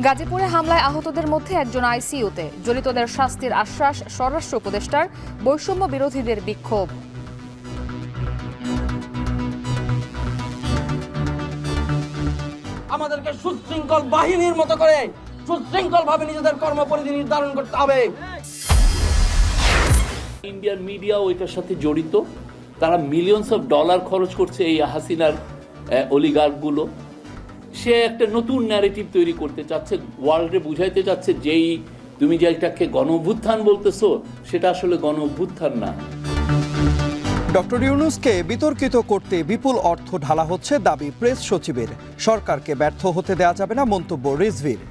গাজীপুরে হামলায় আহতদের মধ্যে একজন আইসিইউতে, জড়িতদের শাস্তির আশ্বাস স্বরাষ্ট্র উপদেষ্টার, বৈষম্য বিরোধীদের বিক্ষোভ। আমাদেরকে সুশৃঙ্খল বাহিনীর মতো করে সুশৃঙ্খল ভাবে নিজেদের কর্মপরিধি নির্ধারণ করতে হবে। ইন্ডিয়ান মিডিয়াও এটার সাথে জড়িত, তারা মিলিয়নস অফ ডলার খরচ করছে এই হাসিনার অলিগার্কগুলো। সে একটা নতুন ন্যারেটিভ তৈরি করতে চাচ্ছে, ওয়ার্ল্ডে বুঝাইতে চাচ্ছে যেই তুমি যে এটাকে গণঅভ্যুত্থান বলতেছো সেটা আসলে গণঅভ্যুত্থান না। ডক্টর ইউনূসকে বিতর্কিত করতে বিপুল অর্থ ঢালা হচ্ছে দাবি প্রেস সচিবের। সরকারকে ব্যর্থ হতে দেওয়া যাবে না মন্তব্য রিজভির।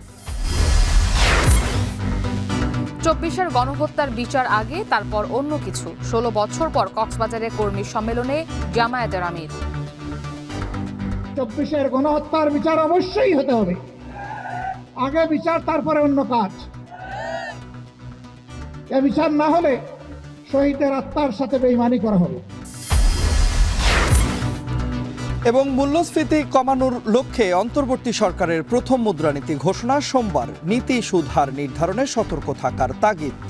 24-এর গণহত্যার বিচার আগে, তারপর অন্য কিছু। 16 বছর পর কক্সবাজারে কর্মী সম্মেলনে জামায়াতের আমির। 24-এর গণহত্যার বিচার অবশ্যই হতে হবে। আগে বিচার, তারপরে অন্য কাজ। এ বিচার না হলে শহীদের আত্মার সাথে বেঈমানি করা হবে। এবং মূল্যস্ফীতি কমানোর লক্ষ্যে অন্তর্বর্তী সরকারের প্রথম মুদ্রানীতি ঘোষণা সোমবার। নীতি সুদ হার নির্ধারণে সতর্ক থাকার তাগিদ।